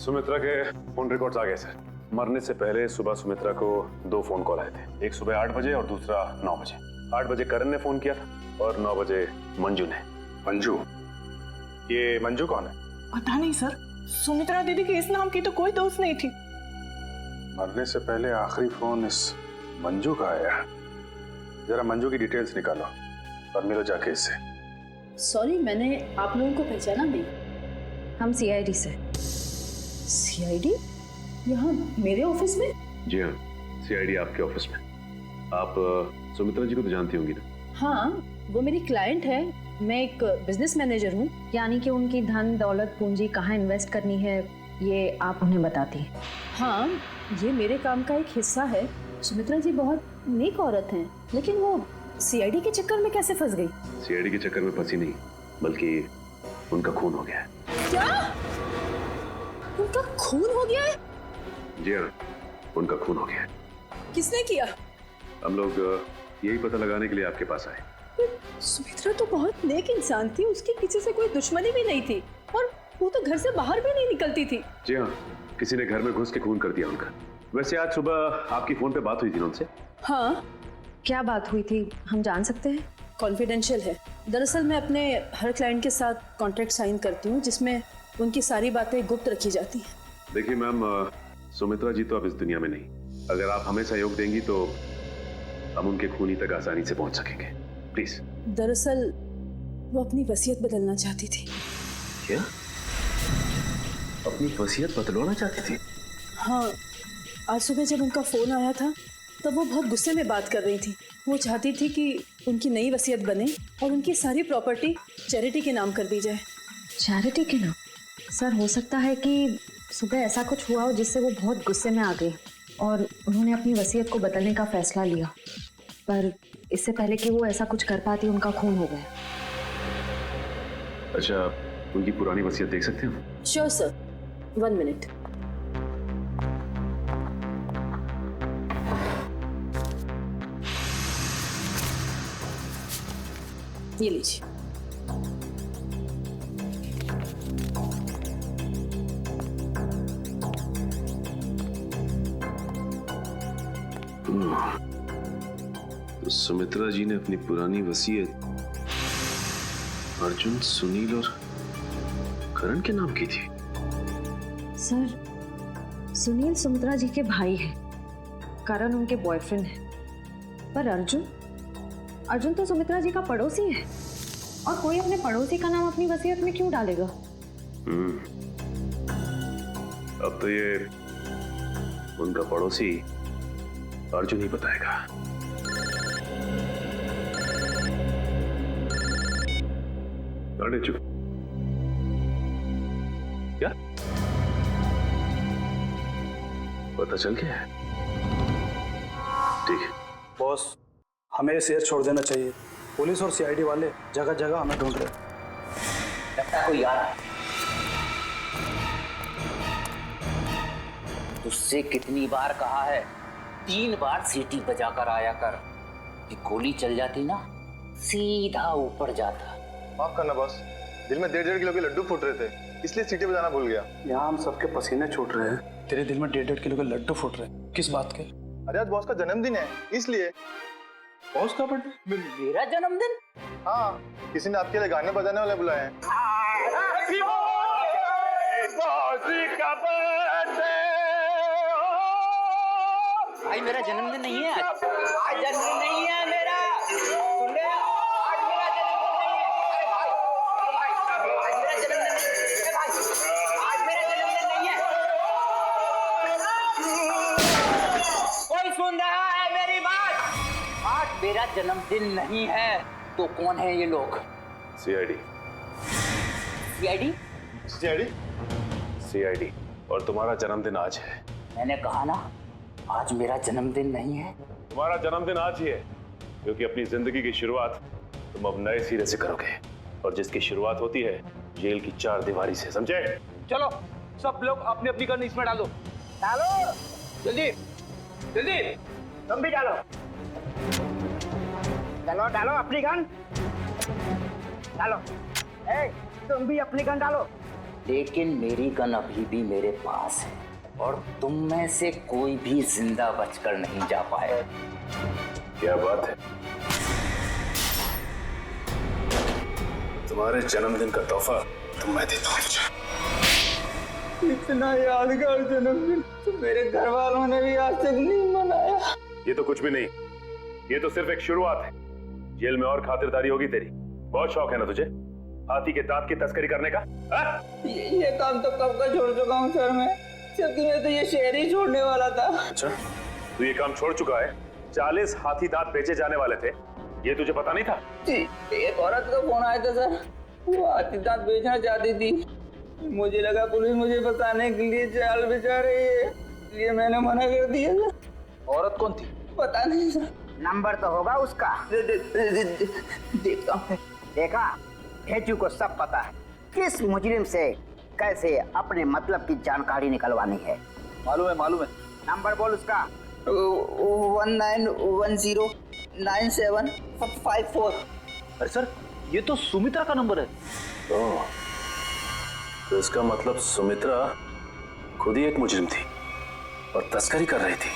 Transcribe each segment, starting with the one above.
सुमित्रा के phone records आ गए sir. मरने से पहले सुबह सुमित्रा को 2 फोन कॉल आए थे, एक सुबह 8 बजे और दूसरा 9 बजे। 8 बजे करण ने फोन किया था और 9 बजे मंजू ने। मंजू? ये मंजू कौन है? पता नहीं सर, सुमित्रा दीदी के इस नाम की तो कोई दोस्त नहीं थी। मरने से पहले आखिरी फोन इस मंजू का आया। जरा मंजू की डिटेल्स निकालो और मिलो जाके इससे। सॉरी, मैंने आप लोगों को पहचाना नहीं। हम सीआईडी से। सीआईडी? यहाँ मेरे ऑफिस में? जी हाँ, सीआईडी आपके ऑफिस में। आप सुमित्रा जी को तो जानती होंगी ना? हाँ, वो मेरी क्लाइंट है। मैं एक बिजनेस मैनेजर हूँ। यानी कि उनकी धन दौलत पूंजी कहाँ इन्वेस्ट करनी है ये आप उन्हें बताती हैं? हाँ, ये मेरे काम का एक हिस्सा है। सुमित्रा जी बहुत नेक औरत हैं, लेकिन वो सीआईडी के चक्कर में कैसे फंस गई? सीआईडी के चक्कर में फंसी नहीं, बल्कि उनका खून हो गया है। क्या? उनका खून हो गया है? जी हाँ, उनका खून हो गया है। किसने किया? हम लोग यही पता लगाने के लिए आपके पास आए। सुमित्रा तो बहुत नेक इंसान थी, उसके किसी से कोई दुश्मनी भी नहीं थी और वो तो घर से बाहर भी नहीं निकलती थी। जी हाँ, किसी ने घर में घुस के खून कर दिया उनका। वैसे आज सुबह आपकी फोन पे बात हुई थी ना उनसे? हाँ। क्या बात हुई थी, हम जान सकते हैं? कॉन्फिडेंशियल है। दरअसल मैं अपने हर क्लाइंट के साथ कॉन्ट्रैक्ट साइन करती हूँ जिसमें उनकी सारी बातें गुप्त रखी जाती हैं। देखिए मैम, सुमित्रा जी तो अब इस दुनिया में नहीं। अगर आप हमें सहयोग देंगी तो हम उनके खूनी तक आसानी से पहुंच सकेंगे। प्लीज। दरअसल वो अपनी वसीयत बदलना चाहती थी। क्या? अपनी वसीयत बदलवाना चाहती थी? हाँ, आज सुबह जब उनका फोन आया था तब वो बहुत गुस्से में बात कर रही थी। वो चाहती थी कि उनकी नई वसीयत बने और उनकी सारी प्रॉपर्टी चैरिटी के नाम कर दी जाए। चैरिटी के नाम? सर, हो सकता है कि सुबह ऐसा कुछ हुआ हो जिससे वो बहुत गुस्से में आ गई और उन्होंने अपनी वसीयत को बदलने का फैसला लिया। पर इससे पहले कि वो ऐसा कुछ कर पाती उनका खून हो गया। अच्छा, उनकी पुरानी वसीयत देख सकते हैं हम? Sure sir, 1 minute. ये लीजिए। तो सुमित्रा जी ने अपनी पुरानी वसीयत अर्जुन, सुनील और करण के नाम की थी। सर, सुनील सुमित्रा जी के भाई हैं, करण उनके बॉयफ्रेंड है, पर अर्जुन तो सुमित्रा जी का पड़ोसी है और कोई अपने पड़ोसी का नाम अपनी वसीयत में क्यों डालेगा? अब तो ये उनका पड़ोसी अर्जुन ही बताएगा। अरे चुप। क्या पता चल गया है? ठीक है बॉस, हमें शेयर छोड़ देना चाहिए। पुलिस और सीआईडी वाले जगह जगह हमें ढूंढ रहे। लगता कोई आ रहा है। तुझसे कितनी बार कहा है, 3 बार सीटी बजा कर आया कर। कि गोली चल जाती ना, सीधा ऊपर जाता। माफ करना बॉस, दिल में 1.5 किलो के लड्डू फूट रहे थे, इसलिए सीटी बजाना भूल गया। यहाँ हम सबके पसीने छूट रहे हैं, तेरे दिल में 1.5 किलो के लड्डू फूट रहे हैं। किस बात के? अरे आज बॉस का जन्मदिन है, इसलिए। बॉस का बर्थडे? मेरा जन्मदिन? हाँ, किसी ने आपके लिए गाने बजाने वाले बुलाए हैं। भाई मेरा जन्मदिन नहीं है आज जन्मदिन नहीं है मेरा। सुन ले, आज मेरा जन्मदिन नहीं है। अरे भाई आज मेरा जन्मदिन नहीं है भाई, आज मेरा जन्मदिन नहीं है। कोई सुन रहा है मेरी बात? आज मेरा जन्मदिन नहीं है। तो कौन है ये लोग? सीआईडी। सीआईडी? सीआईडी? सीआईडी। और तुम्हारा जन्मदिन आज है। मैंने कहा ना, आज मेरा जन्मदिन नहीं है। तुम्हारा जन्मदिन आज ही है, क्योंकि अपनी जिंदगी की शुरुआत तुम अब नए सिरे से करोगे, और जिसकी शुरुआत होती है जेल की 4 दीवारी से, समझे? चलो सब लोग अपनी अपनी गन इसमें डालो। डालो जल्दी जल्दी, तुम भी डालो। डालो डालो अपनी गन डालो। ए, तुम भी अपनी गन डालो। लेकिन मेरी गन अभी भी मेरे पास है और तुम में से कोई भी जिंदा बचकर नहीं जा पाए। क्या बात है? तुम्हारे जन्मदिन का तोहफा तो मैं देता हूँ। इतना यादगार जन्मदिन तो मेरे घर वालों ने भी आज तक नहीं मनाया। ये तो कुछ भी नहीं, ये तो सिर्फ एक शुरुआत है। जेल में और खातिरदारी होगी तेरी। बहुत शौक है ना तुझे हाथी के दांत की तस्करी करने का? ये काम तो कब का छोड़ चुका हूँ सर मैं, जबकि मैं तो ये शहर ही छोड़ने वाला था। अच्छा, तू ये काम छोड़ चुका है? 40 हाथी दांत बेचे जाने वाले थे, ये तुझे पता नहीं था? जी, एक औरत का फोन आया था सर, वो हाथी दांत बेचना चाहती थी। मुझे लगा पुलिस मुझे फंसाने के लिए जाल बिछा रही है, इसलिए मैंने मना कर दिया सर। औरत कौन थी? पता नहीं सर। नंबर तो होगा उसका। देखता हूँ। देखा, भेजू को सब पता है किस मुजरिम से कैसे अपने मतलब की जानकारी निकलवानी है। मालूम है। नंबर बोल उसका। 19109754। अरे सर, ये तो सुमित्रा का नंबर है। तो इसका मतलब सुमित्रा खुद ही एक मुजरिम थी और तस्करी कर रही थी।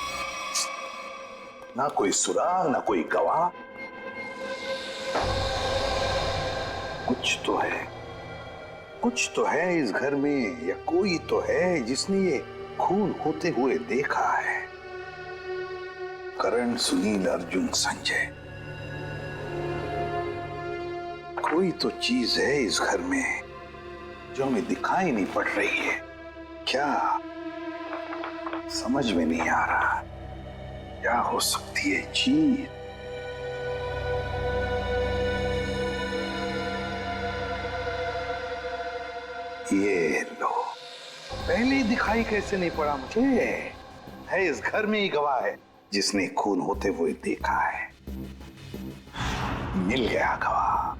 ना कोई सुराग ना कोई गवाह। कुछ तो है इस घर में, या कोई तो है जिसने ये खून होते हुए देखा है। करण, सुनील, अर्जुन, संजय, कोई तो चीज है इस घर में जो हमें दिखाई नहीं पड़ रही है। क्या समझ में नहीं आ रहा, क्या हो सकती है चीज? ये लो, पहले दिखाई कैसे नहीं पड़ा मुझे? है इस घर में ही गवाह है जिसने खून होते हुए देखा है। मिल गया गवाह।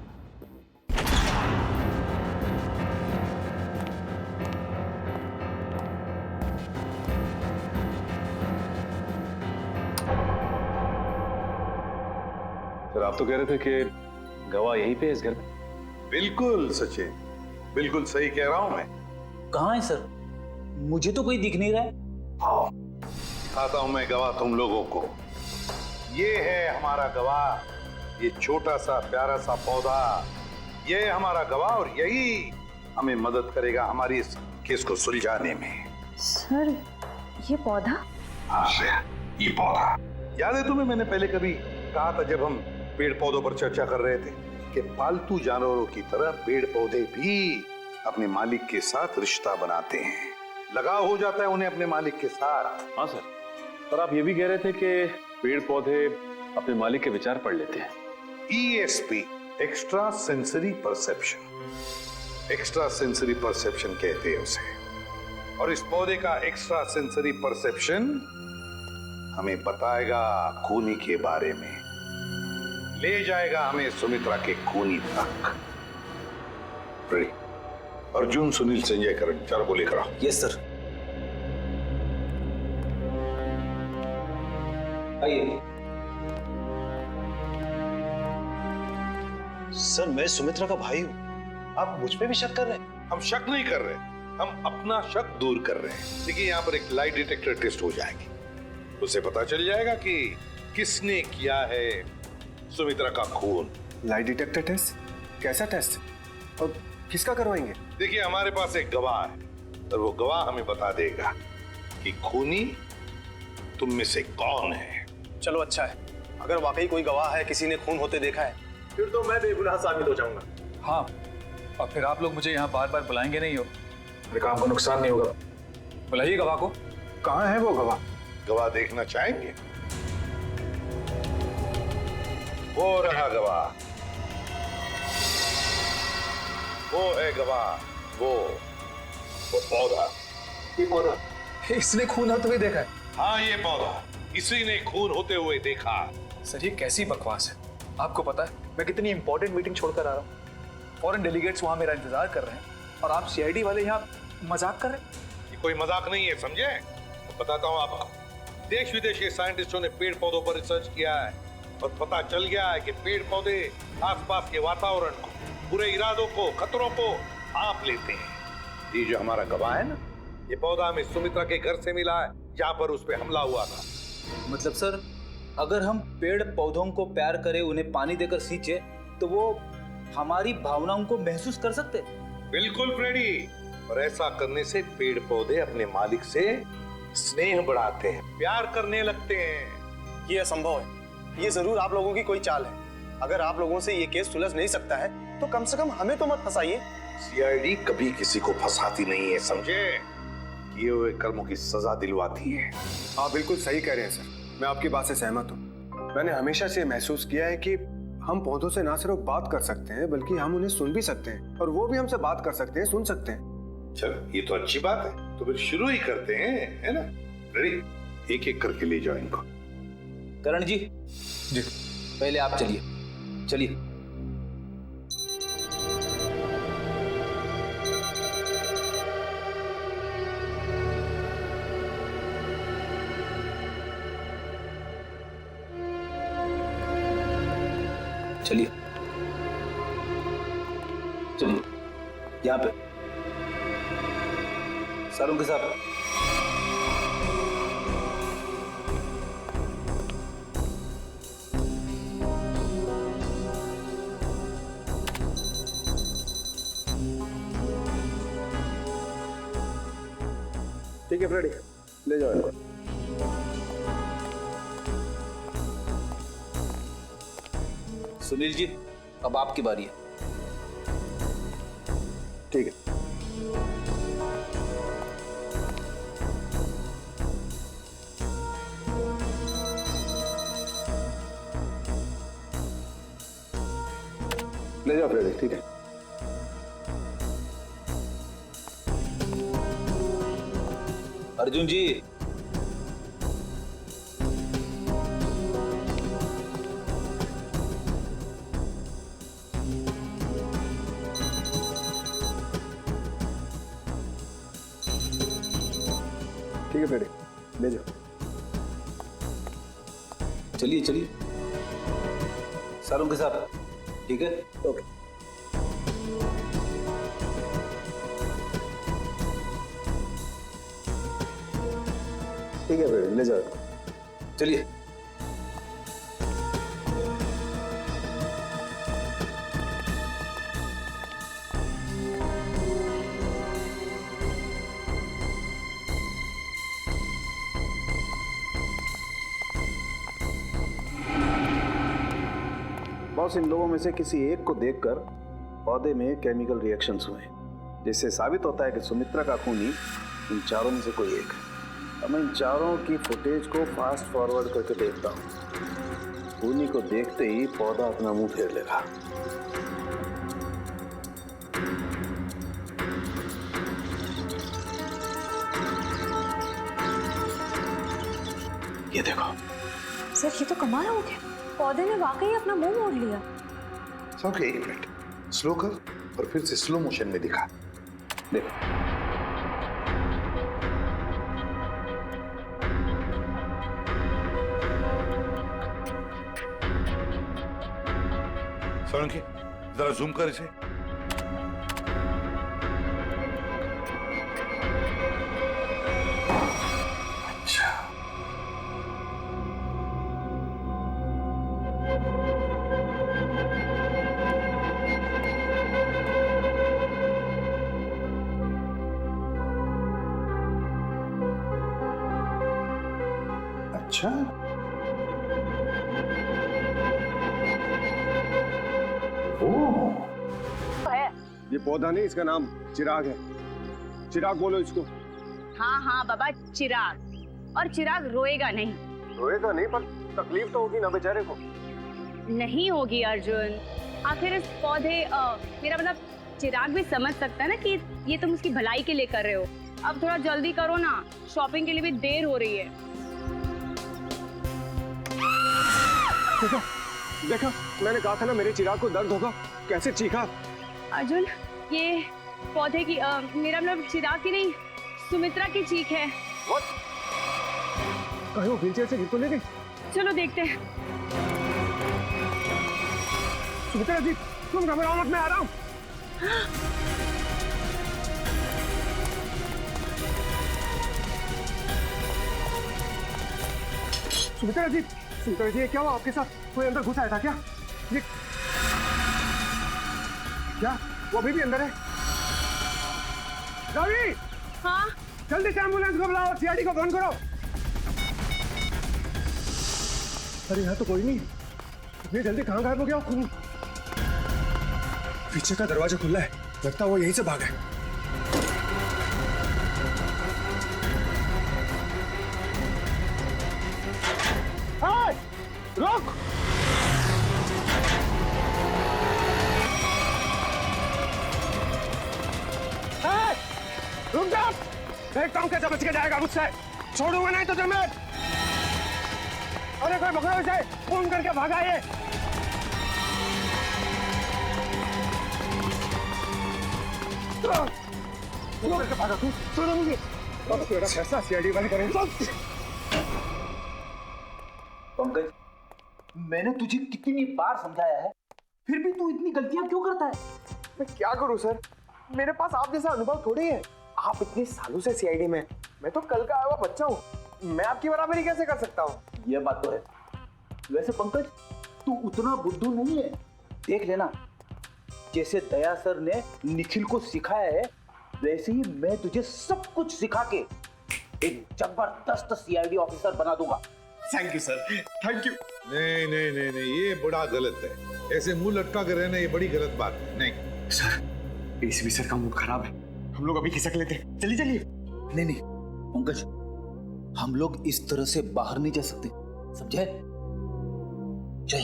सर, आप तो कह रहे थे कि गवाह यहीं पे है इस घर में। बिल्कुल सचिन, बिल्कुल सही कह रहा हूं मैं। कहाँ है सर? मुझे तो कोई दिख नहीं रहा है। आओ, दिखाता हूं मैं गवाह तुम लोगों को। ये है हमारा गवाह, ये छोटा सा प्यारा सा पौधा, ये है हमारा गवाह और यही हमें मदद करेगा हमारी इस केस को सुलझाने में। सर, ये पौधा? हाँ, ये पौधा याद है तुम्हें? मैंने पहले कभी कहा था जब हम पेड़ पौधों पर चर्चा कर रहे थे कि पालतू जानवरों की तरह पेड़ पौधे भी अपने मालिक के साथ रिश्ता बनाते हैं, लगाव हो जाता है उन्हें अपने मालिक के साथ। हाँ सर, पर आप ये भी कह रहे थे कि पेड़ पौधे अपने मालिक के विचार पढ़ लेते हैं। ESP, extra sensory perception, extra sensory perception कहते हैं उसे। और इस पौधे का एक्स्ट्रा सेंसरी परसेप्शन हमें बताएगा खूनी के बारे में, ले जाएगा हमें सुमित्रा के खूनी तक। अर्जुन, सुनील, संजय, करण, चारों को लेकर आओ। Yes sir. आइए। सर, मैं सुमित्रा का भाई हूं, आप मुझ पे भी शक कर रहे हैं? हम शक नहीं कर रहे, हम अपना शक दूर कर रहे हैं। देखिए, यहाँ पर एक लाई डिटेक्टर टेस्ट हो जाएगी, उसे पता चल जाएगा कि किसने किया है सुमित्रा का खून। Lie detector test? कैसा टेस्ट और किसका करवाएंगे? देखिए, हमारे पास एक गवाह है और वो गवाह हमें बता देगा कि खूनी तुम में से कौन है। चलो अच्छा है, अगर वाकई कोई गवाह है, किसी ने खून होते देखा है, फिर तो मैं बेगुनाह साबित हो जाऊंगा। हाँ, और फिर आप लोग मुझे यहाँ बार बार बुलाएंगे नहीं हो, मेरे काम को नुकसान नहीं होगा। बुलाइए गवाह को। कहाँ है वो गवाह? गवाह देखना चाहेंगे? वो रहा गवाह, वो है गवाह, वो पौधा। ये पौधा इसने खून होते हुए देखा है? हाँ, ये पौधा इसी ने खून होते हुए देखा। सर, ये कैसी बकवास है? आपको पता है मैं कितनी इंपॉर्टेंट मीटिंग छोड़कर आ रहा हूँ, फॉरेन डेलीगेट्स वहां मेरा इंतजार कर रहे हैं और आप CID वाले यहाँ मजाक कर रहे हैं? ये कोई मजाक नहीं है, समझे? तो बताता हूँ आपको, देश विदेश के साइंटिस्टों ने पेड़ पौधों पर रिसर्च किया है और पता चल गया है कि पेड़ पौधे आसपास के वातावरण को, बुरे इरादों को, खतरों को भांप लेते हैं। ये जो हमारा गवाह है ना, ये पौधा हमें सुमित्रा के घर से मिला है जहाँ पर उस पे हमला हुआ था। मतलब सर, अगर हम पेड़ पौधों को प्यार करें, उन्हें पानी देकर सींचे, तो वो हमारी भावनाओं को महसूस कर सकते। बिल्कुल फ्रेडी, और ऐसा करने से पेड़ पौधे अपने मालिक से स्नेह बढ़ाते हैं, प्यार करने लगते हैं। ये असंभव है। ये जरूर आप लोगों की कोई चाल है। अगर आप लोगों से ये केस सुलझ नहीं सकता है तो कम से कम हमें तो मत फंसाइए। सीआईडी कभी किसी को फंसाती नहीं है, समझे? किए हुए कर्मों की सजा दिलवाती है। आप बिल्कुल सही कह रहे हैं सर, मैं आपकी बात से सहमत हूँ। मैंने हमेशा से महसूस किया है कि हम पौधों से ना सिर्फ बात कर सकते हैं बल्कि हम उन्हें सुन भी सकते हैं, और वो भी हमसे बात कर सकते हैं, सुन सकते हैं। चलो, ये तो अच्छी बात है, तो फिर शुरू ही करते हैं, है ना? रेडी? एक एक करके ले जाओ इनको। करण जी, जी पहले आप चलिए, चलिए। चलिए चलिए, यहाँ पे सर उनके साथ। ठीक है फ्रेडी, ले जाओ इनको। सुनील जी, अब आपकी बारी है। ठीक है। ले जाओ फ्रेडी, ठीक है। अर्जुन जी, ठीक है फ्रेडी, ले जाओ। चलिए चलिए, सर उनके साथ। ठीक है, ओके। ठीक है फ्रेडी, ले जाओ। चलिए। बॉस, इन लोगों में से किसी एक को देखकर पौधे में केमिकल रिएक्शंस हुए, जिससे साबित होता है कि सुमित्रा का खूनी इन चारों में से कोई एक है। अब मैं इन चारों की फुटेज को फास्ट फॉरवर्ड करके देखता हूँ। खूनी को देखते ही पौधा अपना मुंह फेर लेगा। ये देखो सर, ये तो कमाल हो गया, पौधे ने वाकई अपना मुंह मोड़ लिया। ओके, एक मिनट, स्लो कर और फिर से स्लो मोशन में दिखा। देखो, सोलंकी, जरा जूम कर इसे। अच्छा, अच्छा, ये पौधा नहीं, इसका नाम चिराग है। चिराग बोलो इसको। हाँ हाँ बाबा, चिराग। और चिराग रोएगा नहीं। रोएगा नहीं, पर तकलीफ तो होगी ना बेचारे को। नहीं होगी अर्जुन, आखिर इस पौधे मेरा मतलब चिराग भी समझ सकता है ना कि ये तुम उसकी भलाई के लिए कर रहे हो। अब थोड़ा जल्दी करो ना, शॉपिंग के लिए भी देर हो रही है। देखा, मैंने कहा था ना मेरे चिराग को दर्द होगा, कैसे चीखा। अर्जुन, ये पौधे की मेरा मतलब चिराग की नहीं, सुमित्रा की चीख है। कहीं वो व्हीलचेयर से गिर तो नहीं गई? चलो देखते हैं। सुमित्रा जी, तुम घबराओ मत, मैं आ रहा हूँ। सुमित्रा जी ये क्या हुआ आपके साथ? कोई अंदर घुस आया था क्या? ये क्या वो अभी भी अंदर है? रवि, हाँ जल्दी से एम्बुलेंस को बुलाओ, सीआईडी को फोन करो। अरे यहाँ तो कोई नहीं, इतनी जल्दी कहाँ गायब हो गया? खून पीछे का दरवाजा खुला है, लगता है वो यहीं से भागा है। रुक! रुक जा! देखता हूँ कैसे बच के जाएगा मुझसे। छोड़ूंगा नहीं तो तुम्हें। अरे कोई पकड़ो इसे, फोन करके भागा ये। करके भागा तू, छोड़ो मुझे। तेरा फैसला सीआईडी वाले करेंगे। पंकज, मैंने तुझे कितनी बार समझाया है, फिर भी तू इतनी गलतियां क्यों करता है? मैं क्या करूं सर, मेरे पास आप जैसा अनुभव थोड़ी है। आप इतने सालों से सीआईडी में, मैं तो कल का आया हुआ बच्चा हूँ। मैं आपकी बराबरी कैसे कर सकता हूँ? यह बात तो है। वैसे पंकज, तू उतना बुद्धू नहीं है। देख लेना, जैसे दया सर ने निखिल को सिखाया है, वैसे ही मैं तुझे सब कुछ सिखा के एक जबरदस्त सीआईडी ऑफिसर बना दूंगा। Thank you sir, thank you. नहीं नहीं नहीं नहीं, ये बड़ा गलत है। ऐसे मुंह लटका कर रहना ये बड़ी गलत बात है। नहीं सर, एसीपी सर का मूड खराब है, हम लोग अभी खिसक लेते हैं। चलिए चलिए। नहीं नहीं पंकज, हम लोग इस तरह से बाहर नहीं जा सकते, समझे? चल।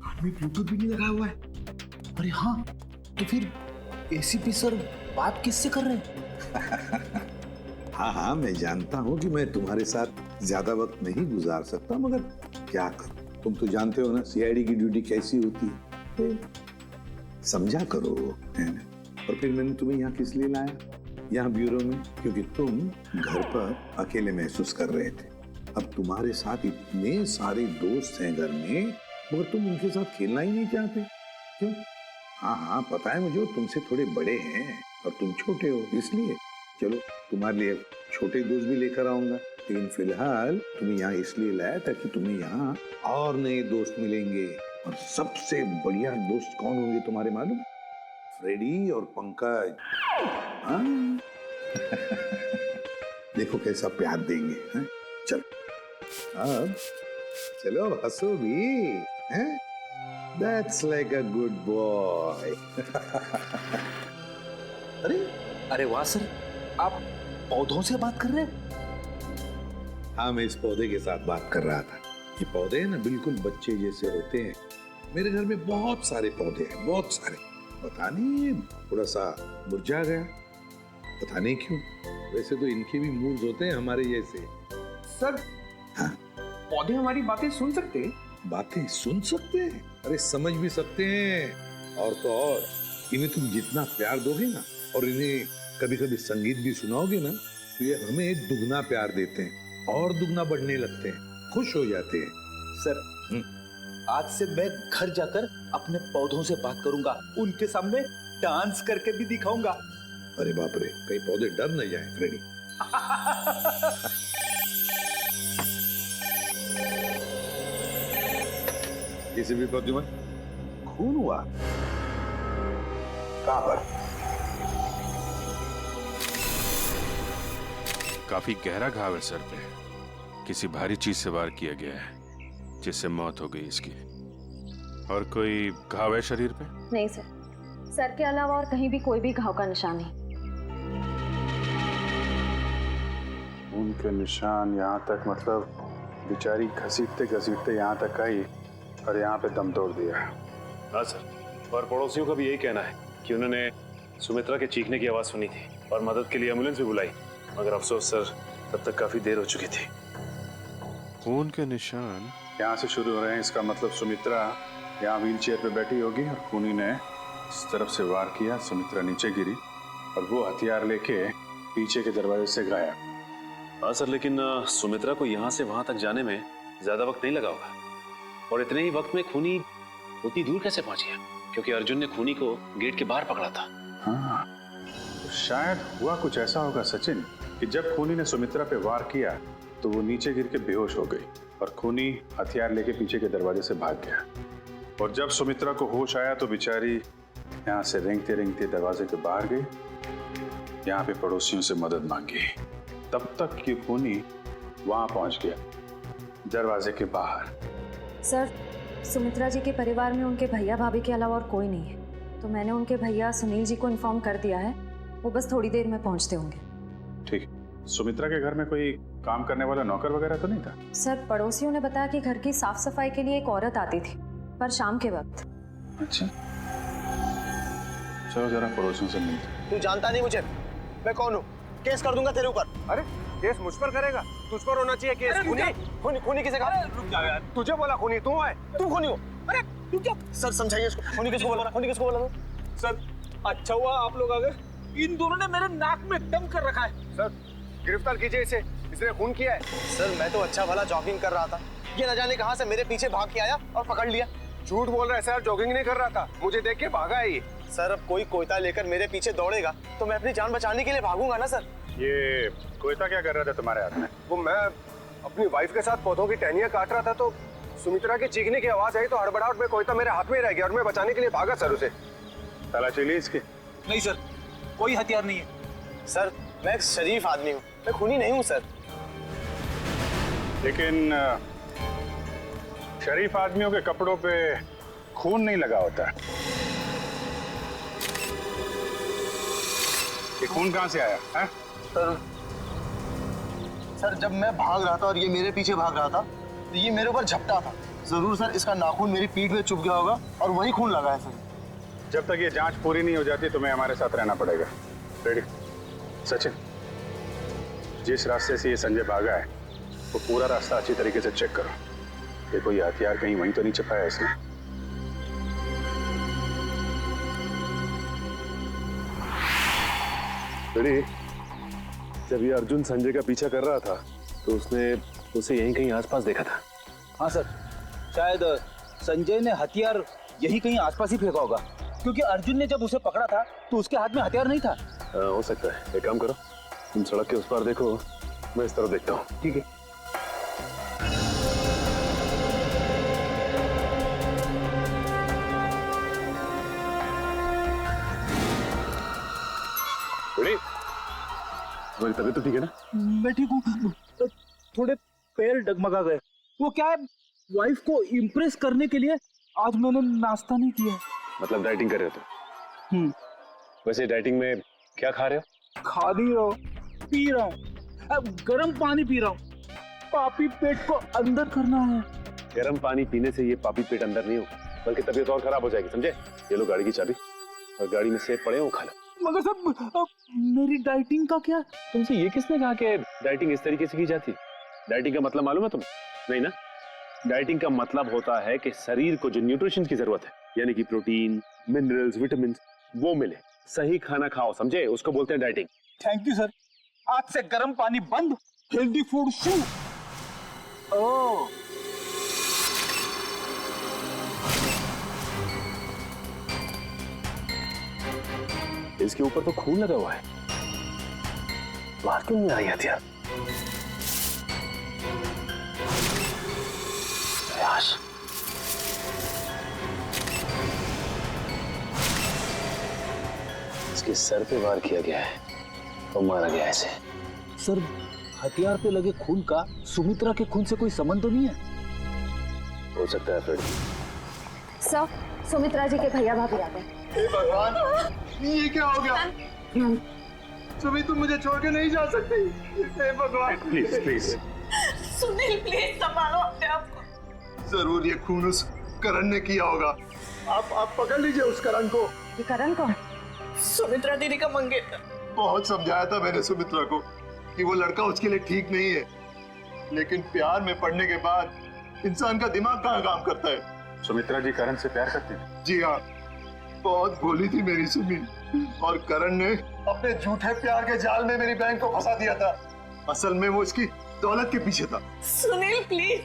आदमी ब्लूटूथ भी नहीं लगाया हुआ है। अरे हाँ, तो फिर एसीपी सर बात किससे कर रहे हैं? हाँ हाँ, मैं जानता हूँ कि मैं तुम्हारे साथ ज्यादा वक्त नहीं गुजार सकता, मगर क्या करूं, तुम तो जानते हो ना सीआईडी की ड्यूटी कैसी होती है। तो समझा करो, है ना? और फिर मैंने तुम्हें यहाँ किस लिए लाया, यहाँ ब्यूरो में, क्योंकि तुम घर पर अकेले महसूस कर रहे थे। अब तुम्हारे साथ इतने सारे दोस्त हैं घर में, मगर तुम उनके साथ खेलना ही नहीं चाहते, क्यों? हाँ हाँ पता है मुझे, तुमसे थोड़े बड़े हैं और तुम छोटे हो, इसलिए। चलो तुम्हारे लिए छोटे दोस्त भी लेकर आऊंगा, लेकिन फिलहाल तुम्हें यहाँ इसलिए लाया ताकि तुम्हें यहाँ और नए दोस्त मिलेंगे। और सबसे बढ़िया दोस्त कौन होंगे तुम्हारे मालूम? फ्रेडी और पंकज। हाँ? देखो कैसा प्यार देंगे, हैं? चलो अब चलो, हंसो भी, हैं? That's like a good boy. अरे वाह सर, आप पौधों से बात कर रहे हैं? हाँ, मैं इस पौधे के साथ बात कर रहा था। ये पौधे ना बिल्कुल बच्चे जैसे होते हैं। मेरे घर में बहुत सारे पौधे हैं, बहुत सारे। पता नहीं थोड़ा सा मुरझा गया, पता नहीं क्यों। वैसे तो इनके भी मूड्स होते हैं हमारे जैसे। सर, हाँ? पौधे हमारी बातें सुन सकते हैं? बातें सुन सकते हैं? अरे समझ भी सकते हैं। और तो और इन्हें तुम जितना प्यार दोगे ना, और इन्हें कभी कभी संगीत भी सुनाओगे ना, तो ये हमें दुगना प्यार देते हैं और दुगना बढ़ने लगते हैं, खुश हो जाते हैं। सर, आज से मैं घर जाकर अपने पौधों से बात करूंगा, उनके सामने डांस करके भी दिखाऊंगा। अरे बाप रे, कहीं पौधे डर न जाए फ्रेडी। किसी भी प्रद्युमन, खून हुआ कहां पर? काफी गहरा घाव है सर पे, किसी भारी चीज से वार किया गया है जिससे मौत हो गई इसकी। और कोई घाव है शरीर पे? नहीं सर, सर के अलावा और कहीं भी कोई भी घाव का निशान नहीं। उनके निशान यहाँ तक, मतलब बेचारी घसीटते घसीटते यहाँ तक आई और यहाँ पे दम तोड़ दिया। हाँ सर, और पड़ोसियों का भी यही कहना है कि उन्होंने सुमित्रा के चीखने की आवाज सुनी थी और मदद के लिए एम्बुलेंस भी बुलाई, मगर अफसोस सर तब तक काफी देर हो चुकी थी। खून के निशान यहाँ से शुरू हो रहे हैं, इसका मतलब सुमित्रा यहाँ व्हील चेयर पे बैठी होगी और खूनी ने इस तरफ से वार किया, सुमित्रा नीचे गिरी और वो हथियार लेके पीछे के दरवाजे से गायब। हाँ सर, लेकिन सुमित्रा को यहाँ से वहां तक जाने में ज्यादा वक्त नहीं लगा होगा, और इतने ही वक्त में खूनी उतनी दूर कैसे पहुंच गया? क्योंकि अर्जुन ने खूनी को गेट के बाहर पकड़ा था। हाँ, तो शायद हुआ कुछ ऐसा होगा सचिन कि जब खूनी ने सुमित्रा पे वार किया तो वो नीचे गिर के बेहोश हो गई और खूनी हथियार लेके पीछे के दरवाजे से भाग गया। और जब सुमित्रा को होश आया तो बेचारी यहाँ से रेंगते रेंगते दरवाजे के बाहर गई, यहाँ पे पड़ोसियों से मदद मांगी। तब तक कि खूनी वहां पहुंच गया, दरवाजे के बाहर। सर, सुमित्रा जी के परिवार में उनके भैया भाभी के अलावा और कोई नहीं है, तो मैंने उनके भैया सुनील जी को इन्फॉर्म कर दिया है, वो बस थोड़ी देर में पहुंचते होंगे। ठीक है। सुमित्रा के घर में कोई काम करने वाला नौकर वगैरह तो नहीं था? सर, पड़ोसियों ने बताया कि घर की साफ सफाई के लिए एक औरत आती थी, पर शाम के वक्त। अच्छा, चलो जरा पड़ोसियों से मिलते। तू जानता नहीं मुझे, मैं कौन हूँ? केस कर दूंगा तेरे ऊपर। अरे केस मुझ पर करेगा? तुझ पर होना चाहिए केस। खूनी किसे कहा? रुक जा यार, तुझे बोला खूनी, तू है, तू खूनी हो। अरे रुक जा सर, समझाइए इसको। खूनी किसको बोला? खूनी किसको बोला? सर, अच्छा हुआ आप लोग आ गए, इन दोनों ने मेरे नाक में दम कर रखा है। सर गिरफ्तार कीजिए इसे, इसने खून किया है। सर मैं तो अच्छा भला जॉगिंग कर रहा था, ये न जाने कहां से मेरे पीछे भाग के आया और पकड़ लिया। झूठ बोल रहा है सर, जॉगिंग नहीं कर रहा था, मुझे देख के भागा है ये। सर अब कोई कोयता लेकर मेरे पीछे दौड़ेगा तो मैं अपनी जान बचाने के लिए भागूंगा ना सर। ये कोयता क्या कर रहा था तुम्हारे हाथ में? वो मैं अपनी वाइफ के साथ पौधों की टहनियां काट रहा था तो सुमित्रा के चीखने की आवाज आई तो हड़बड़ाहट में कोयता मेरे हाथ में रह गया और मैं बचाने के लिए भागा सर उसे। तलाशी ली इसकी? नहीं सर, कोई हथियार नहीं है। सर मैं एक शरीफ आदमी हूँ, मैं खूनी नहीं हूँ सर। लेकिन शरीफ आदमियों के कपड़ों पे खून नहीं लगा होता। ये खून कहाँ से आया है? सर जब मैं भाग रहा था और ये मेरे पीछे भाग रहा था तो ये मेरे ऊपर झपटा था। जरूर सर इसका नाखून मेरी पीठ में चुभ गया होगा और वही खून लगा है सर। जब तक ये जांच पूरी नहीं हो जाती तुम्हें हमारे साथ रहना पड़ेगा। रेडी? सचिन, जिस रास्ते से ये संजय भागा है वो पूरा रास्ता अच्छी तरीके से चेक करो। देखो ये हथियार कहीं वहीं तो नहीं छिपाया इसने। रेडी? जब ये अर्जुन संजय का पीछा कर रहा था तो उसने उसे यहीं कहीं आसपास देखा था। हाँ सर, शायद संजय ने हथियार यही कहीं आसपास ही फेंका होगा, क्योंकि अर्जुन ने जब उसे पकड़ा था तो उसके हाथ में हथियार नहीं था। हो सकता है। एक काम करो, तुम सड़क के उस पार देखो, मैं इस तरफ देखता हूँ। ठीक है। रेडी? तुम्हारी तबीयत तो ठीक है ना? मैं ठीक हूँ, थोड़े पैर डगमगा गए। वो क्या है, वाइफ को इम्प्रेस करने के लिए आज मैंने नाश्ता नहीं किया। मतलब डाइटिंग कर रहे हो तुम? वैसे डाइटिंग में क्या खा रहे हो? खा नहीं रहा हूँ, पी रहा हूँ, अब गर्म पानी पी रहा हूँ। पापी पेट को अंदर करना है। गर्म पानी पीने से ये पापी पेट अंदर नहीं हो बल्कि तबीयत और खराब हो जाएगी, समझे? ये लो गाड़ी की चाबी और गाड़ी में सेब पड़े हो, खा लो। मगर सब मेरी डाइटिंग का क्या? तुमसे ये किसने कहा कि डाइटिंग इस तरीके से की जाती? डाइटिंग का मतलब मालूम है तुम्हें? नहीं ना? डाइटिंग का मतलब होता है कि शरीर को जो न्यूट्रिशन की जरूरत है, यानी कि प्रोटीन, मिनरल्स, विटामिन, वो मिले। सही खाना खाओ, समझे? उसको बोलते हैं डाइटिंग। थैंक यू सर, आज से गर्म पानी बंद, हेल्दी फूड शुरू। ओह, इसके ऊपर तो खून लगा हुआ है, बात क्यों नहीं आ रही हथियार? प्रयास। इसके सर पे वार किया गया है और मारा गया है इसे। सर हथियार पे लगे खून का सुमित्रा के खून से कोई संबंध तो नहीं है? हो सकता है फ्रेडी। सर, सुमित्रा जी के भैया भाभी आ गए। हे भगवान, ये क्या हो गया? सुमी तुम मुझे छोड़ के नहीं जा सकती। हे भगवान, प्लीज प्लीज। सुनील प्लीज संभालो अपने आप को। जरूर ये खून उस करण ने किया होगा। आप पकड़ लीजिए उस करण को। ये करण कौन? सुमित्रा दीदी का मंगेतर। बहुत समझाया था मैंने सुमित्रा को कि वो लड़का उसके लिए ठीक नहीं है, लेकिन प्यार में पड़ने के बाद इंसान का दिमाग कहाँ काम करता है। सुमित्रा जी करण से प्यार करती थी? जी हाँ, बहुत भोली थी मेरी सुमी, और करण ने अपने झूठे प्यार के जाल में मेरी बहन को फंसा दिया था। असल में वो इसकी दौलत के पीछे था। सुनील प्लीज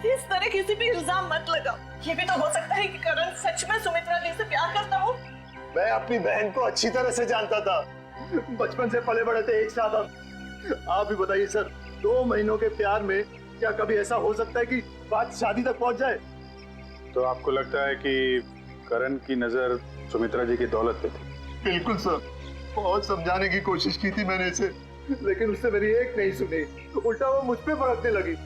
इस तरह किसी पे इल्जाम मत लगाओ। ये भी तो हो सकता है कि करण सच में सुमित्रा दी से प्यार करता हो। मैं अपनी बहन को अच्छी तरह से जानता था, बचपन से पले बड़े थे एक साथ हम। आप भी बताइए सर, 2 महीनों के प्यार में क्या कभी ऐसा हो सकता है कि बात शादी तक पहुंच जाए? तो आपको लगता है कि करण की नजर सुमित्रा जी की दौलत पे थी? बिल्कुल सर, बहुत समझाने की कोशिश की थी मैंने इसे, लेकिन उसने मेरी एक नहीं सुनी, उल्टा वो मुझ पे भड़कने लगी।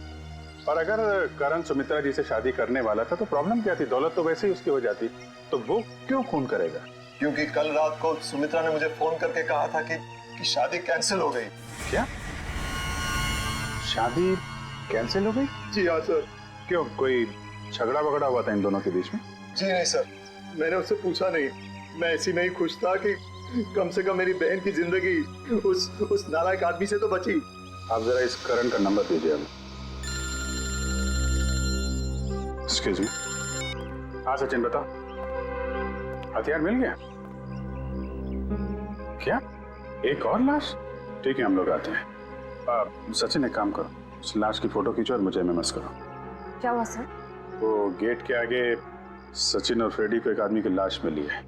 और अगर करण सुमित्रा जी से शादी करने वाला था तो प्रॉब्लम क्या थी? दौलत तो वैसे ही उसकी हो जाती, तो वो क्यों खून करेगा? क्योंकि कल रात को सुमित्रा ने मुझे फोन करके कहा था कि शादी कैंसिल हो गई। क्या? शादी कैंसिल हो गई? जी हाँ सर। क्यों, कोई झगड़ा वगड़ा हुआ था इन दोनों के बीच में? जी नहीं सर, मैंने उससे पूछा नहीं। मैं ऐसी नहीं खुश था कि कम से कम मेरी बहन की जिंदगी उस नालायक आदमी से तो बची। आप जरा इस करण का नंबर दीजिए हमें। Excuse me. हाँ सचिन बताओ, हथियार मिल गया? क्या? एक और लाश? ठीक है, हम लोग आते हैं। सचिन एक काम करो, उस लाश की फोटो खींचो और मुझे एमएमएस करो। क्या हुआ सर? वो गेट के आगे सचिन और फ्रेडी को एक आदमी की लाश मिली है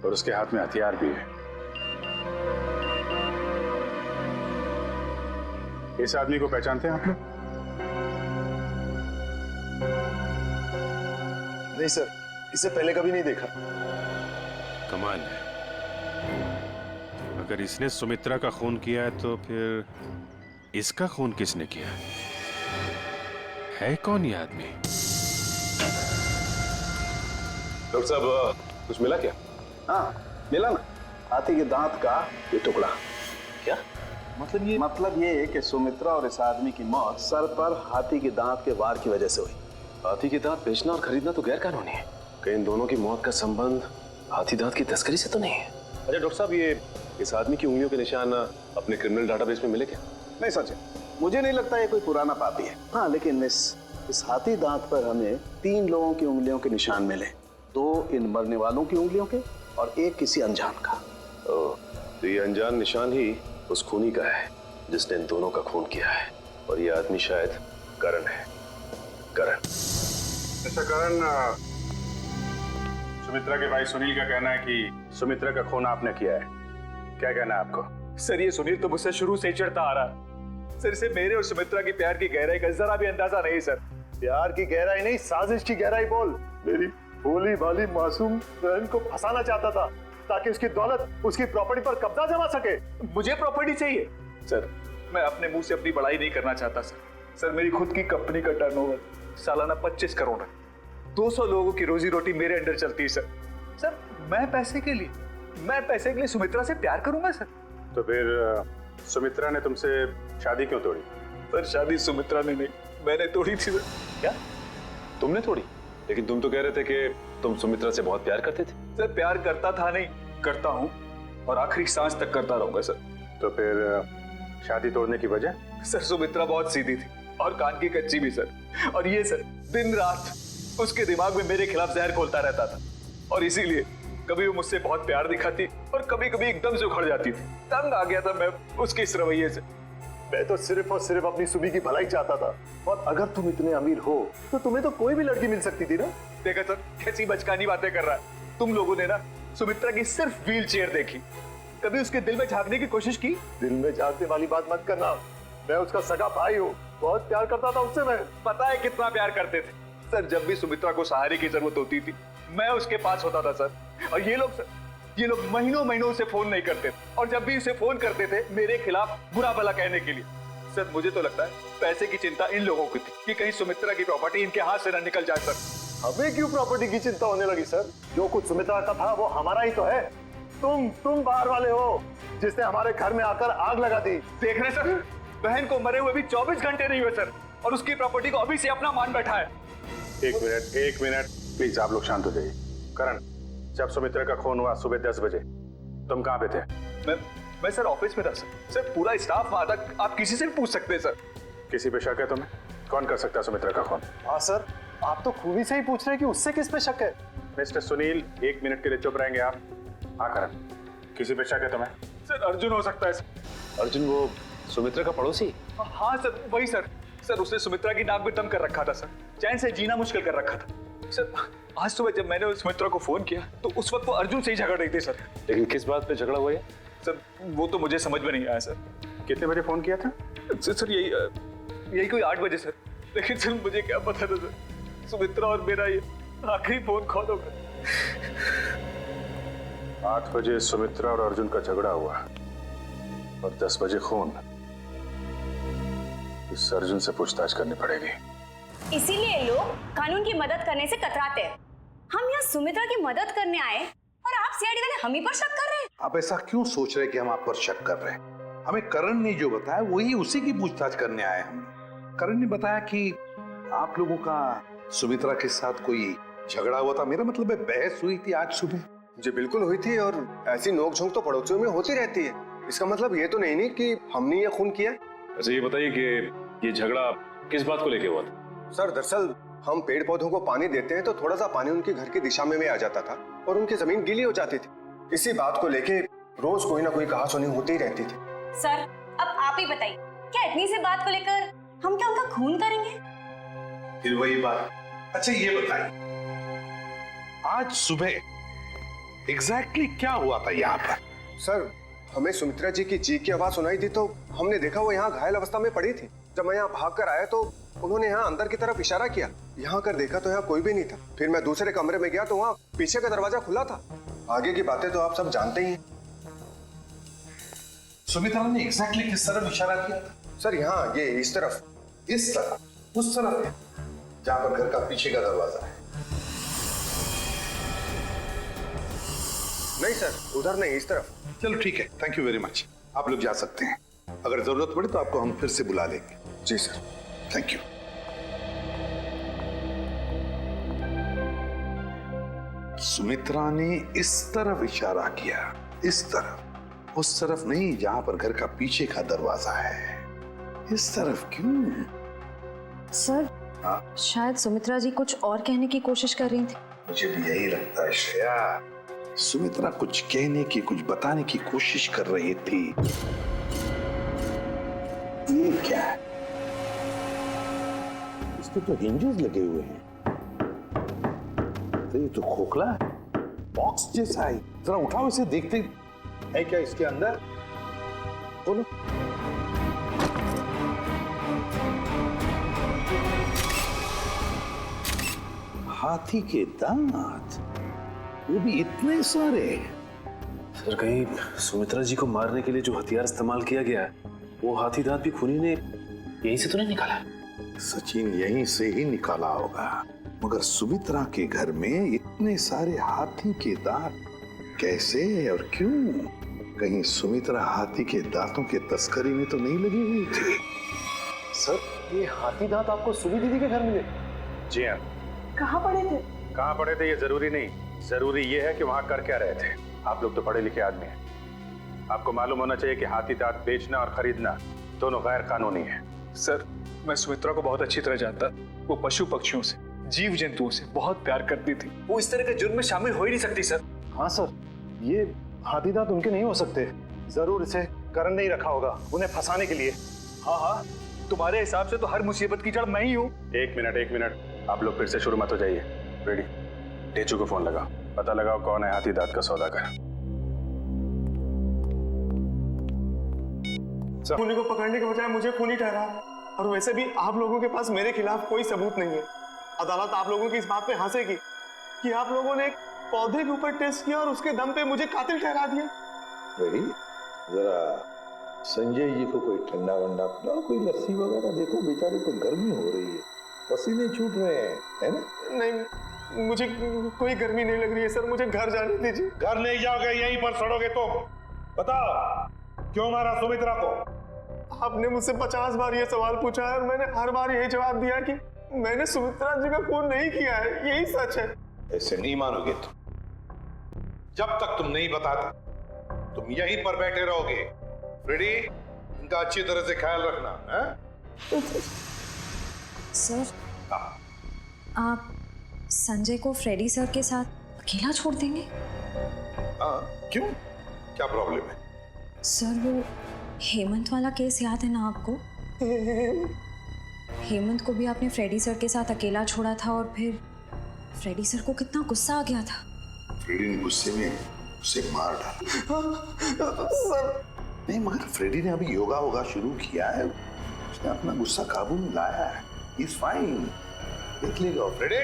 और उसके हाथ में हथियार भी है। इस आदमी को पहचानते हैं आप लोग? नहीं सर, इसे पहले कभी नहीं देखा। कमाल है, अगर इसने सुमित्रा का खून किया है तो फिर इसका खून किसने किया है? कौन ये आदमी? डॉक्टर साहब कुछ मिला क्या? हाँ मिला ना, हाथी के दांत का ये टुकड़ा। क्या मतलब ये है कि सुमित्रा और इस आदमी की मौत सर पर हाथी के दांत के वार की वजह से हुई। हाथी के दांत बेचना और खरीदना तो गैर कानूनी है। कहीं इन दोनों की मौत का संबंध हाथी दांत की तस्करी से तो नहीं है? अच्छा डॉक्टर साहब, ये इस आदमी की उंगलियों के निशान अपने क्रिमिनल डाटाबेस में मिले क्या? नहीं सच है, मुझे नहीं लगता ये कोई पुराना पापी है। हाँ लेकिन इस हाथी दांत पर हमें 3 लोगों की उंगलियों के निशान मिले, 2 इन मरने वालों की उंगलियों के और 1 किसी अनजान का। तो ये अनजान निशान ही उस खूनी का है जिसने इन दोनों का खून किया है, और ये आदमी शायद करण है। करण। अच्छा करण, सुमित्रा के भाई सुनील का कहना है कि सुमित्रा का खून आपने किया है, क्या कहना है आपको? सर ये सुनील तो मुझसे शुरू से ही चिढ़ता आ रहा है। सर इसे मेरे और सुमित्रा की प्यार की गहराई का जरा भी अंदाजा नहीं सर। प्यार की गहराई नहीं, साजिश की गहराई बोल। मेरी भोली भाली मासूम बहन को फंसाना चाहता था ताकि उसकी दौलत, उसकी प्रॉपर्टी पर कब्जा जमा सके। मुझे प्रॉपर्टी चाहिए सर, मैं अपने मुंह से अपनी बड़ाई नहीं करना चाहता सर। सर मेरी खुद की कंपनी का टर्नओवर सालाना 25 करोड़ है। 200 लोगों की रोजी रोटी मेरे अंडर चलती है सर। सर मैं पैसे के लिए सुमित्रा से प्यार करूंगा सर? तो फिर सुमित्रा ने तुमसे शादी क्यों तोड़ी? सर शादी सुमित्रा ने नहीं, मैंने तोड़ी थी सर। क्या तुमने तोड़ी? लेकिन तुम तो कह रहे थे कि तुम सुमित्रा से बहुत प्यार करते थे। सर प्यार करता था नहीं, करता हूँ और आखिरी सांस तक करता रहूंगा सर। तो फिर शादी तोड़ने की वजह? सर सुमित्रा बहुत सीधी थी और कान की कच्ची भी सर। और ये सर दिन रात उसके दिमाग में मेरे खिलाफ जहर घोलता रहता था, और इसीलिए कभी वो मुझसे बहुत प्यार दिखाती और कभी कभी एकदम से उखड़ जाती थी। तंग आ गया था मैं उसके इस रवैये से। मैं तो सिर्फ और सिर्फ अपनी सुबह की भलाई चाहता था, और अगर तुम इतने अमीर हो तो तुम्हें तो कोई भी लड़की मिल सकती थी ना। देखा सर कैसी बचकानी बातें कर रहा है। तुम लोगों ने ना सुमित्रा की सिर्फ व्हील चेयर देखी, कभी उसके दिल में झांकने की कोशिश की? दिल में झांकने वाली बात मत करना, मैं उसका सगा भाई हूँ, बहुत प्यार करता था उससे। मैं पता है कितना प्यार करते थे सर। जब भी सुमित्रा को सहारे की जरूरत होती थी मैं उसके पास होता था सर। और ये लोग महीनों महीनों से फोन नहीं करते थे, और जब भी उसे फोन करते थे मेरे खिलाफ बुरा भला कहने के लिए। सर मुझे तो लगता है पैसे की चिंता इन लोगों की थी कि कहीं सुमित्रा की प्रॉपर्टी इनके हाथ से न निकल जाए सर। हमें क्यों प्रॉपर्टी की चिंता होने लगी सर? जो कुछ सुमित्रा का था वो हमारा ही तो है। तुम बाहर वाले हो जिसने हमारे घर में आकर आग लगा दी। देख रहे सर, बहन को मरे हुए भी 24 घंटे नहीं हुए सर, और उसकी प्रॉपर्टी को अभी से अपना मान बैठा है। एक मिनट प्लीज, आप लोग शांत हो जाइए। करण, जब सुमित्रा का खून हुआ सुबह 10 बजे तुम कहाँ पे थे? मैं सर ऑफिस में था सर। सर पूरा स्टाफ वहां था, आप किसी से भी पूछ सकते हैं सर। किसी पे शक है तुम्हें? कौन कर सकता है सुमित्रा का खून? हाँ सर, आप तो खूबी से ही पूछ रहे हैं कि उससे किस पे शक है। मिस्टर सुनील, 1 मिनट के लिए चुप रहेंगे आप? हाँ करण, किसी पे शक है तुम्हें? सर अर्जुन हो सकता है सर। अर्जुन वो सुमित्रा का पड़ोसी? हाँ सर वही सर। सर उसने सुमित्रा की नाक में दम कर रखा था सर, चैन से जीना मुश्किल कर रखा था सर। आज सुबह जब मैंने सुमित्रा को फोन किया तो उस वक्त वो अर्जुन से ही झगड़ रही थी सर। लेकिन किस बात पे झगड़ा हुआ है? सर वो तो मुझे समझ में नहीं आया सर। कितने बजे फोन किया था? सर यही कोई 8 बजे सर। लेकिन सर मुझे क्या पता था सर, सुमित्रा और मेरा ये आखिरी फोन कॉल होगा। 8 बजे सुमित्रा और अर्जुन का झगड़ा हुआ और 10 बजे खून। इस अर्जुन से पूछताछ करनी पड़ेगी। इसीलिए लोग कानून की मदद करने से कतराते हैं। हम यहाँ सुमित्रा की मदद करने आए और आप सीआईडी वाले हम ही पर शक कर रहे हैं। आप ऐसा क्यों सोच रहे हैं कि हम आप पर शक कर रहे हैं? हमें करण ने जो बताया वही उसी की पूछताछ करने आए हम। करण ने बताया कि आप लोगों का सुमित्रा के साथ कोई झगड़ा हुआ था। मेरा मतलब है बहस हुई थी आज सुबह। जी बिल्कुल हुई थी, और ऐसी नोकझोंक तो पड़ोसियों में होती रहती है। इसका मतलब ये तो नहीं कि हमने ये खून किया। अच्छा ये बताइए कि ये झगड़ा किस बात को लेके हुआ था? सर दरअसल हम पेड़ पौधों को पानी देते हैं तो थोड़ा सा पानी उनके घर की दिशा में भी आ जाता था और उनकी जमीन गीली हो जाती थी। इसी बात को लेके रोज कोई ना कोई कहासुनी होती ही रहती थी। सर अब आप ही बताइए, क्या इतनी सी बात को लेकर हम क्या उनका खून करेंगे? फिर वही बात। अच्छा ये बताइए आज सुबह एग्जैक्टली क्या हुआ था यहाँ पर? सर हमें सुमित्रा जी की चीख की आवाज सुनाई थी तो हमने देखा वो यहाँ घायल अवस्था में पड़ी थी। जब मैं यहाँ भाग कर आया तो उन्होंने यहाँ अंदर की तरफ इशारा किया। यहाँ कर देखा तो यहाँ कोई भी नहीं था। फिर मैं दूसरे कमरे में गया तो वहाँ पीछे का दरवाजा खुला था। आगे की बातें तो आप सब जानते ही हैं। सुमित्रा ने एग्जैक्टली किस तरफ इशारा किया था? सर यहाँ ये इस तरफ। इस तरफ? उस तरफ है जहाँ पर घर का पीछे का दरवाजा है? नहीं सर उधर नहीं, इस तरफ। चलो ठीक है, थैंक यू वेरी मच। आप लोग जा सकते हैं। अगर जरूरत पड़े तो आपको हम फिर से बुला लेंगे। जी सर। Thank you. सुमित्रा ने इस तरफ इशारा किया, इस तरफ, उस तरफ नहीं जहां पर घर का पीछे का दरवाजा है। इस तरफ क्यों? सर शायद सुमित्रा जी कुछ और कहने की कोशिश कर रही थी। मुझे भी यही लगता है श्रेया। सुमित्रा कुछ कहने की, कुछ बताने की कोशिश कर रही थी। ये क्या है? इसके तो हिंजेस लगे हुए हैं। तो ये तो खोखला है, बॉक्स जैसा है। जरा उठाओ इसे, देखते है क्या इसके अंदर। बोलो। हाथी के दांत, वो भी इतने सारे। सर कहीं सुमित्रा जी को मारने के लिए जो हथियार इस्तेमाल किया गया है वो हाथी दांत भी खूनी ने यहीं से तो नहीं निकाला? सचिन यहीं से ही निकाला होगा, मगर सुमित्रा के घर में इतने सारे हाथी के दांत कैसे और क्यों? कहीं सुमित्रा हाथी के दांतों के तस्करी में तो नहीं लगी हुई थी? सर ये हाथी दांत आपको सुबी दीदी के घर मिले? जी हाँ। कहाँ पड़े थे? कहाँ पड़े थे ये जरूरी नहीं, जरूरी ये है कि वहां कर क्या रहे थे। आप लोग तो पढ़े लिखे आदमी हैं, आपको मालूम होना चाहिए कि हाथी दांत बेचना और खरीदना दोनों गैर कानूनी है। सर मैं सुमित्रा को बहुत अच्छी तरह जानता। वो पशु पक्षियों से, जीव जंतुओं से बहुत प्यार करती थी। वो इस तरह के जुर्म में शामिल हो ही नहीं सकती सर। हाँ सर, ये हाथी दांत उनके नहीं हो सकते। जरूर इसे करण ने ही रखा होगा उन्हें फंसाने के लिए। हाँ हाँ, तुम्हारे हिसाब से तो हर मुसीबत की जड़ मैं ही हूँ। एक मिनट, आप लोग फिर से शुरू मत हो जाइए। रेडी, टेचू को फोन लगाओ, पता लगाओ कौन है हाथी दांत का सौदागर। खूनी को पकड़ने के बजाय मुझे खूनी ठहरा, और वैसे भी आप लोगों के पास मेरे खिलाफ कोई सबूत नहीं है। अदालत आप लोगों की इस बात पे हंसेगी कि आप लोगों ने एक पौधे के ऊपर टेस्ट किया और उसके दम पे मुझे कातिल ठहरा दिया। रेडी, जरा संजय जी को कोई ठंडा वंडा पिलाओ, कोई लस्सी वगैरह। देखो बेचारे को गर्मी हो रही है, पसीने छूट रहे हैं, है ना? नहीं, मुझे कोई गर्मी नहीं लग रही है सर, मुझे घर जाने दीजिए। घर नहीं जाओगे, यहीं पर सड़ोगे तुम। बताओ क्यों मारा सुमित्रा को? आपने मुझसे 50 बार ये सवाल पूछा है और मैंने हर बार यही जवाब दिया कि मैंने सुमित्रा जी का खून नहीं किया है, यही सच है। ऐसे नहीं मानोगे तुम। जब तक तुम नहीं बताते तुम यहीं पर बैठे रहोगे। रेडी, इनका अच्छी तरह से ख्याल रखना है? सर आप संजय को फ्रेडी सर के साथ अकेला छोड़ देंगे? हाँ, क्यों? क्या प्रॉब्लम है? सर वो हेमंत वाला केस याद है ना आपको? हेमंत को भी आपने फ्रेडी सर के साथ अकेला छोड़ा था और फिर फ्रेडी सर को कितना गुस्सा आ गया था। फ्रेडी ने गुस्से में उसे मार डाला। सर नहीं, मगर फ्रेडी ने अभी योगा होगा शुरू किया है, उसने अपना गुस्सा काबू में लाया है। इज फाइन, देख लेगा फ्रेडी।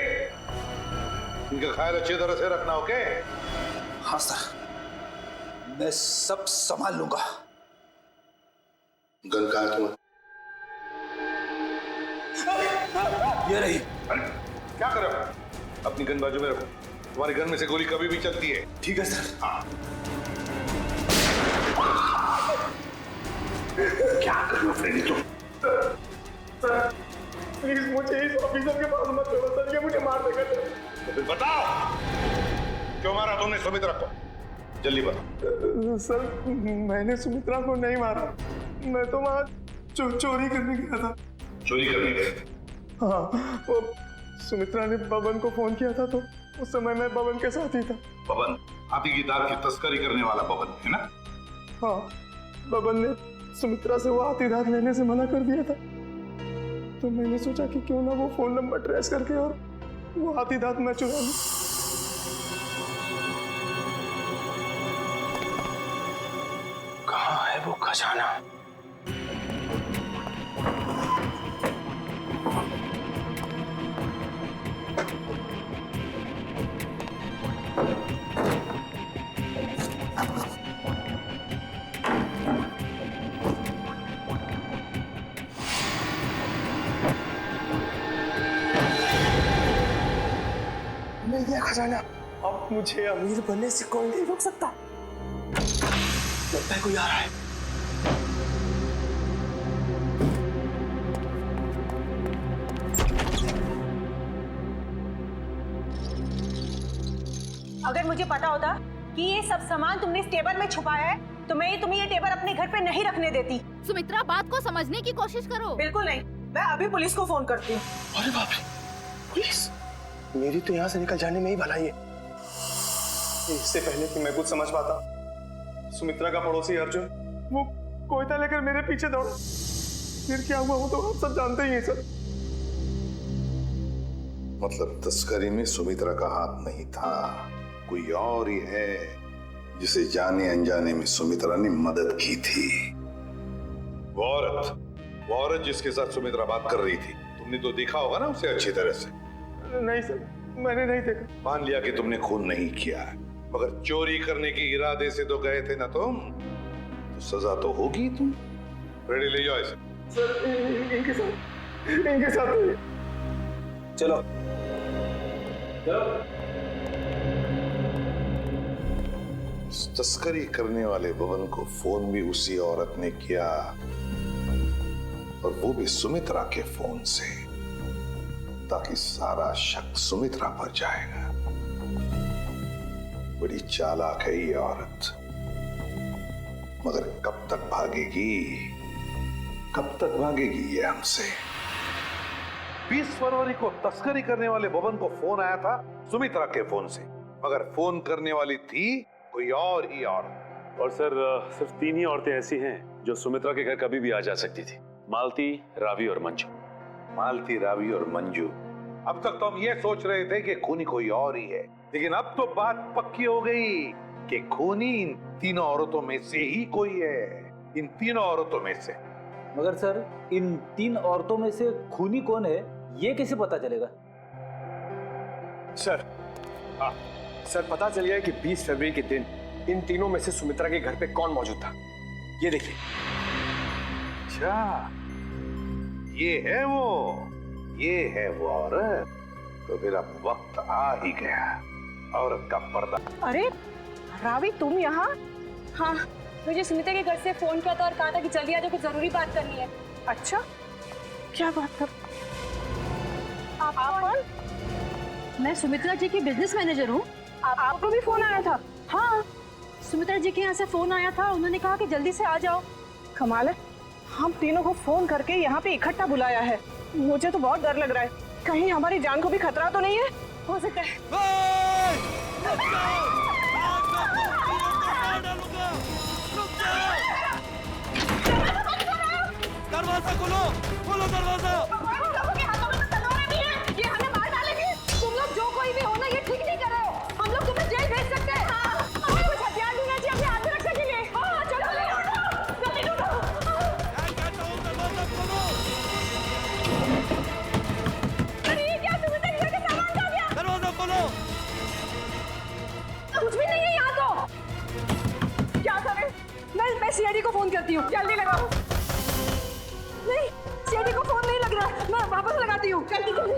इनका ख्याल अच्छी तरह से रखना, ओके? हाँ सर, मैं सब संभाल लूंगा। गन कहाँ है तुम्हारा? ये रही। अरे क्या कर रहे हो? अपनी गन बाजू में रखो, तुम्हारी गन में से गोली कभी भी चलती है। ठीक है सर। हाँ। क्या कर रहे हो फ्रेडी तुम? प्लीज मुझे इस ऑफिसर के पास मत छोड़ो सर, ये मुझे मार देगा। तो फिर बताओ क्यों मारा तुमने सुमित्रा को? जल्दी बताओ। सर मैंने सुमित्रा को नहीं मारा, मैं तो वहाँ चोरी करने गया था। चोरी करने गए? हाँ, वो सुमित्रा ने बबन को फोन किया था, तो उस समय मैं बबन के साथ ही था। बबन हाथी की दांत की तस्करी करने वाला बबन है ना? हाँ, बबन ने सुमित्रा से वो हाथी दांत लेने से मना कर दिया था, तो मैंने सोचा कि क्यों ना वो फोन नंबर ट्रेस करके और वो हाथी दांत मैं चुरा लूं। कहाँ है वो खजाना? मिल गया खजाना। अब मुझे अमीर बनने से कोई नहीं रोक सकता। लगता है कोई आ रहा है। अगर मुझे पता होता कि ये सब सामान तुमने इस टेबल में छुपाया है, तो मैं तुम्हें ये टेबल अपने घर पे नहीं रखने देती। सुमित्रा, बात को समझने की कोशिश करो। बिल्कुल नहीं, मैं अभी पुलिस को फोन करती हूँ। अरे बाप रे, पुलिस? मेरी तो यहाँ से निकल जाने में ही भलाई है। इससे पहले कि मैं कुछ समझ पाता, सुमित्रा का पड़ोसी अर्जुन वो कोयता लेकर मेरे पीछे दौड़ा। फिर क्या हुआ वो तो आप सब जानते ही हैं सर। मतलब तस्करी में सुमित्रा का हाथ नहीं था, कोई और ही है जिसे जाने अनजाने में सुमित्रा ने मदद की थी। वो औरत जिसके साथ सुमित्रा बात कर रही थी, तुमने तो देखा होगा ना उसे अच्छी तरह से? नहीं सर, मैंने नहीं देखा। मान लिया कि तुमने खून नहीं किया, मगर चोरी करने के इरादे से तो गए थे ना तुम, तो सजा तो होगी तुम। रेडी, ले जाओ इसे। सर इनके साथ चलो तस्करी करने वाले बबन को फोन भी उसी औरत ने किया, और वो भी सुमित्रा के फोन से, ताकि सारा शक सुमित्रा पर जाएगा। बड़ी चालाक है ये औरत, मगर कब तक भागेगी ये हमसे? 20 फरवरी को तस्करी करने वाले बबन को फोन आया था सुमित्रा के फोन से, मगर फोन करने वाली थी कोई और ही औरत। और सर सिर्फ 3 ही औरतें ऐसी हैं जो सुमित्रा के घर कभी भी आ जा सकती थी, मालती, रावी और मंजू। मालती, रावी और मंजू। अब तक तो हम ये सोच रहे थे कि खूनी कोई और ही है, लेकिन अब तो बात पक्की हो गई कि खूनी इन तीनों औरतों में से ही कोई है, इन तीनों औरतों में से। मगर सर, इन 3 औरतों में से खूनी कौन है ये कैसे पता चलेगा? सर, सर पता चल गया कि 20 फरवरी के दिन इन तीनों में से सुमित्रा के घर पे कौन मौजूद था। ये देखिए। अच्छा, ये है वो औरत। तो फिर अब वक्त आ ही गया औरत का पर्दा। अरे रावी, तुम यहाँ? हाँ, मुझे सुमित्रा के घर से फोन किया था और कहा था कि जल्दी आ जाओ, कुछ जरूरी बात करनी है। अच्छा, क्या बात कर? आप? मैं सुमित्रा जी की बिजनेस मैनेजर हूँ। आपको भी फोन आया था? हाँ, सुमित्रा जी के यहाँ से फोन आया था, उन्होंने कहा कि जल्दी से आ जाओ। कमाल है, हम तीनों को फोन करके यहाँ पे इकट्ठा बुलाया है। मुझे तो बहुत डर लग रहा है, कहीं हमारी जान को भी खतरा तो नहीं है? हो सकता है। दरवाजा खोलो, खोलो दरवाजा। ये हमें मार डालेंगे। तुम लोग जो कोई भी हो ना, ये ठीक नहीं कर रहे हो। हम लोग तुम्हें जेल भेज सकते हैं। हमें कुछ हथियार ढूंढना चाहिए अपने हाथ में रखने के लिए। हाँ, चलो। जल्दी जल्दी।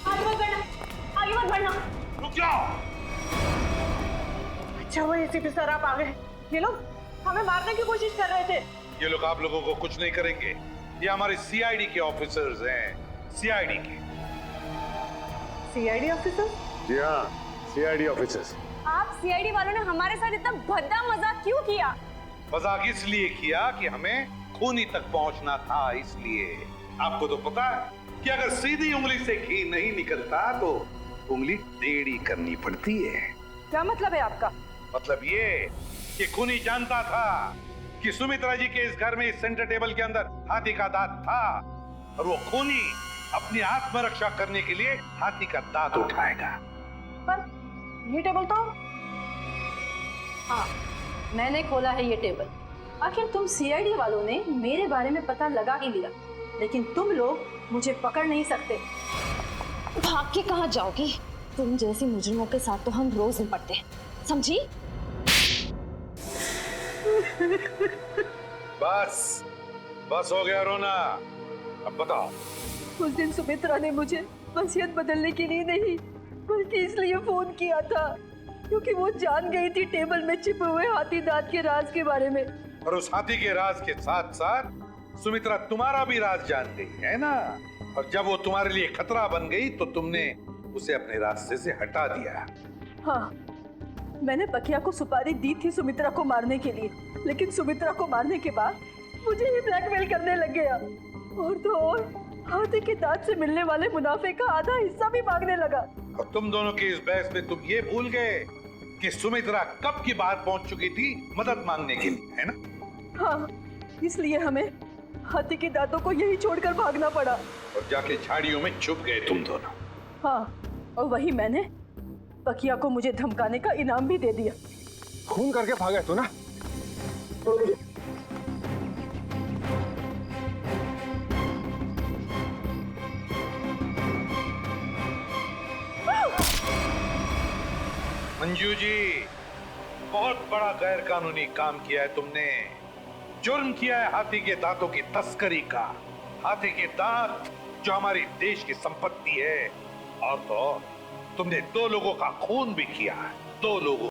आगे मत बढ़ना, आगे मत बढ़ना। रुक जाओ। अच्छा वो एसीपी सर आप आ गए। ये लोग हमें मारने की कोशिश कर रहे थे। ये लोग आप लोगों को कुछ नहीं करेंगे। ये हमारे सीआईडी के ऑफिसर्स हैं, सीआईडी के। CID officer? जी हाँ, सीआईडी ऑफिसर्स। आप सीआईडी वालों ने हमारे साथ इतना भद्दा मजाक क्यों किया? मजाक इसलिए किया कि हमें खूनी तक पहुंचना था, इसलिए। आपको तो पता है कि अगर सीधी उंगली से घी नहीं निकलता तो उंगली टेढ़ी करनी पड़ती है। क्या मतलब है आपका? मतलब ये कि खूनी जानता था कि सुमित्रा जी के इस घर में इस सेंटर टेबल के अंदर हाथी का दांत था और वो खूनी अपनी आत्मरक्षा करने के लिए हाथी का दांत उठाएगा। पर ये टेबल तो हाँ, मैंने खोला है ये टेबल। आखिर तुम सीआईडी वालों ने मेरे बारे में पता लगा ही लिया, लेकिन तुम लोग मुझे पकड़ नहीं सकते। भाग के कहाँ जाओगी? तुम जैसी मुजरिमों के साथ तो हम रोज निपटते हैं, समझी? बस बस हो गया रोना। अब बताओ। उस दिन सुमित्रा ने मुझे वसीयत बदलने के लिए नहीं, बल्कि इसलिए फोन किया था क्योंकि वो जान गई थी टेबल में छिपे हुए हाथी दांत के राज के बारे में। और उस हाथी के राज के साथ साथ सुमित्रा तुम्हारा भी राज जान गई है ना। और जब वो तुम्हारे लिए खतरा बन गई तो तुमने उसे अपने रास्ते से हटा दिया। हाँ, मैंने बकिया को सुपारी दी थी सुमित्रा को मारने के लिए, लेकिन सुमित्रा को मारने के बाद मुझे ही ब्लैकमेल करने लग गया। और तो और हाथी के दांत से मिलने वाले मुनाफे का आधा हिस्सा भी मांगने लगा। और तुम दोनों की इस बहस में तुम ये भूल गए कि सुमित्रा कब की बात पहुंच चुकी थी मदद मांगने के लिए, है ना? हाँ, इसलिए हमें हाथी के दांतों को यही छोड़कर भागना पड़ा। और जाके झाड़ियों में छुप गए तुम दोनों। हाँ, और वही मैंने बकिया को मुझे धमकाने का इनाम भी दे दिया। खून करके भागा तू ना। मंजू जी, बहुत बड़ा गैर कानूनी काम किया है तुमने। जुर्म किया है हाथी के दांतों की तस्करी का। हाथी के दांत जो हमारी देश की संपत्ति है। और तो तुमने 2 लोगों का खून भी किया है, 2 लोगों